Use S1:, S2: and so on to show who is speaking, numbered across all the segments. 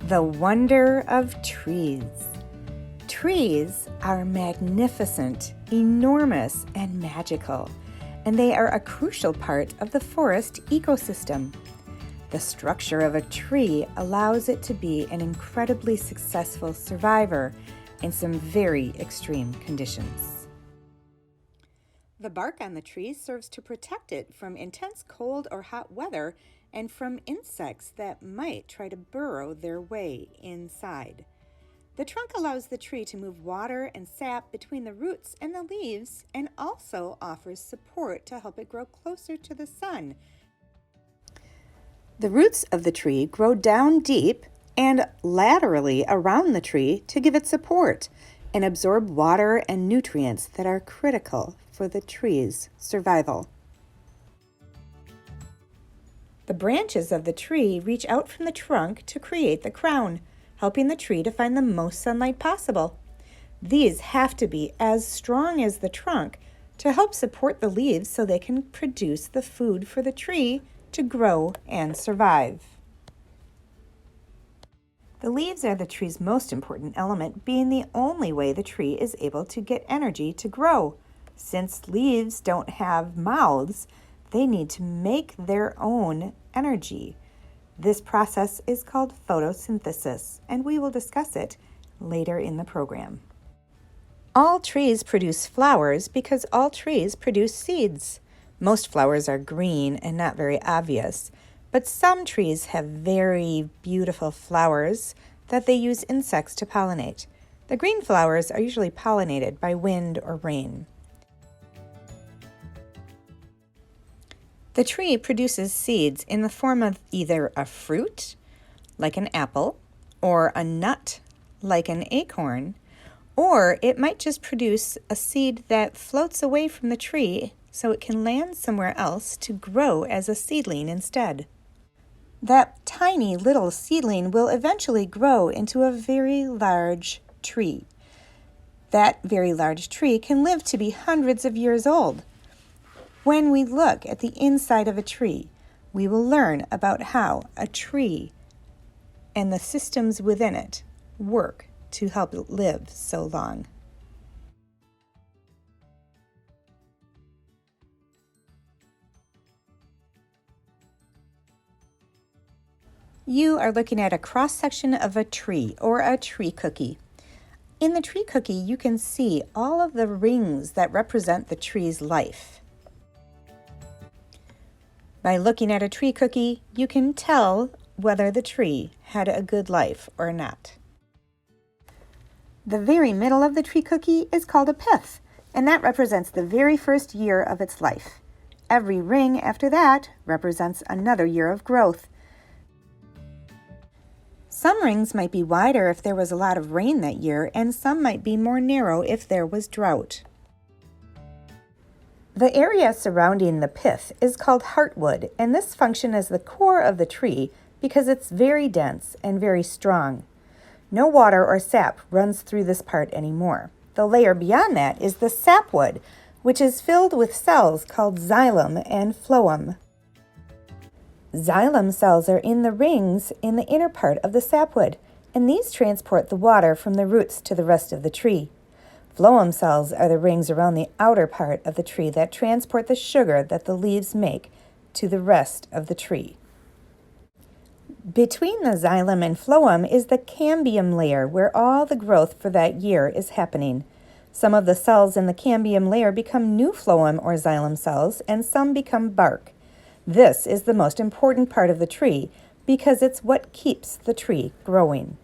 S1: The wonder of trees. Trees are magnificent, enormous, and magical, and they are a crucial part of the forest ecosystem. The structure of a tree allows it to be an incredibly successful survivor in some very extreme conditions. The bark on the tree serves to protect it from intense cold or hot weather and from insects that might try to burrow their way inside. The trunk allows the tree to move water and sap between the roots and the leaves and also offers support to help it grow closer to the sun. The roots of the tree grow down deep and laterally around the tree to give it support and absorb water and nutrients that are critical for the tree's survival. The branches of the tree reach out from the trunk to create the crown, helping the tree to find the most sunlight possible. These have to be as strong as the trunk to help support the leaves so they can produce the food for the tree to grow and survive. The leaves are the tree's most important element, being the only way the tree is able to get energy to grow. Since leaves don't have mouths, they need to make their own energy. This process is called photosynthesis, and we will discuss it later in the program. All trees produce flowers because all trees produce seeds. Most flowers are green and not very obvious, but some trees have very beautiful flowers that they use insects to pollinate. The green flowers are usually pollinated by wind or rain. The tree produces seeds in the form of either a fruit, like an apple, or a nut, like an acorn, or it might just produce a seed that floats away from the tree so it can land somewhere else to grow as a seedling instead. That tiny little seedling will eventually grow into a very large tree. That very large tree can live to be hundreds of years old. When we look at the inside of a tree, we will learn about how a tree and the systems within it work to help it live so long. You are looking at a cross-section of a tree or a tree cookie. In the tree cookie, you can see all of the rings that represent the tree's life. By looking at a tree cookie, you can tell whether the tree had a good life or not. The very middle of the tree cookie is called a pith, and that represents the very first year of its life. Every ring after that represents another year of growth. Some rings might be wider if there was a lot of rain that year, and some might be more narrow if there was drought. The area surrounding the pith is called heartwood, and this functions as the core of the tree because it's very dense and very strong. No water or sap runs through this part anymore. The layer beyond that is the sapwood, which is filled with cells called xylem and phloem. Xylem cells are in the rings in the inner part of the sapwood, and these transport the water from the roots to the rest of the tree. Phloem cells are the rings around the outer part of the tree that transport the sugar that the leaves make to the rest of the tree. Between the xylem and phloem is the cambium layer, where all the growth for that year is happening. Some of the cells in the cambium layer become new phloem or xylem cells, and some become bark. This is the most important part of the tree because it's what keeps the tree growing.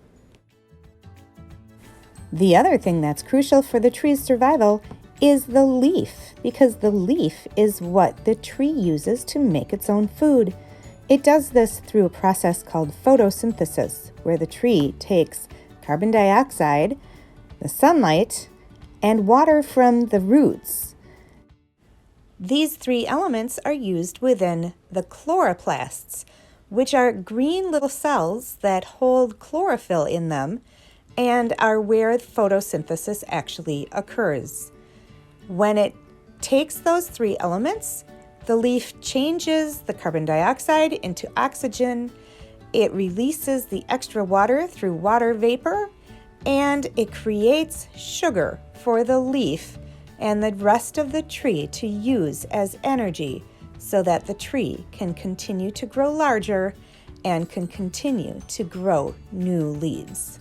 S1: The other thing that's crucial for the tree's survival is the leaf, because the leaf is what the tree uses to make its own food. It does this through a process called photosynthesis, where the tree takes carbon dioxide, the sunlight, and water from the roots. These three elements are used within the chloroplasts, which are green little cells that hold chlorophyll in them and are where photosynthesis actually occurs. When it takes those three elements, the leaf changes the carbon dioxide into oxygen It releases the extra water through water vapor, and it creates sugar for the leaf and the rest of the tree to use as energy so that the tree can continue to grow larger and can continue to grow new leaves.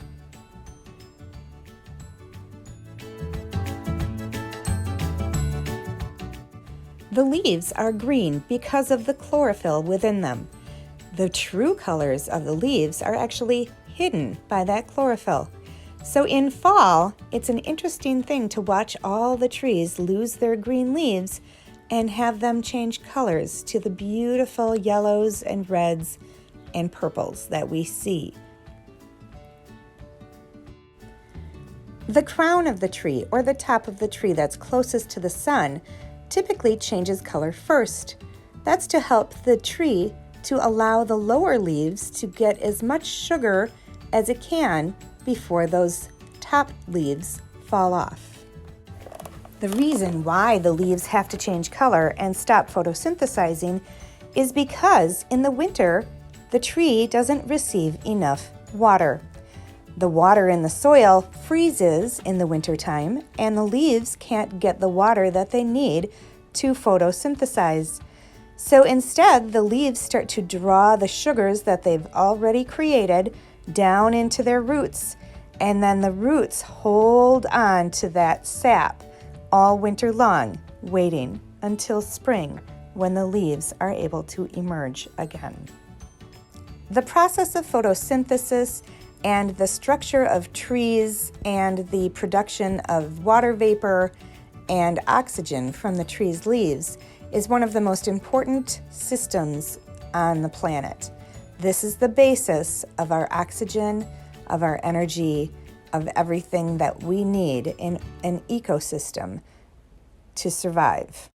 S1: The leaves are green because of the chlorophyll within them. The true colors of the leaves are actually hidden by that chlorophyll. So in fall, it's an interesting thing to watch all the trees lose their green leaves and have them change colors to the beautiful yellows and reds and purples that we see. The crown of the tree, or the top of the tree that's closest to the sun, typically changes color first. That's to help the tree to allow the lower leaves to get as much sugar as it can before those top leaves fall off. The reason why the leaves have to change color and stop photosynthesizing is because in the winter, the tree doesn't receive enough water. The water in the soil freezes in the wintertime, and the leaves can't get the water that they need to photosynthesize. So instead, the leaves start to draw the sugars that they've already created down into their roots, and then the roots hold on to that sap all winter long, waiting until spring when the leaves are able to emerge again. The process of photosynthesis and the structure of trees and the production of water vapor and oxygen from the tree's leaves is one of the most important systems on the planet. This is the basis of our oxygen, of our energy, of everything that we need in an ecosystem to survive.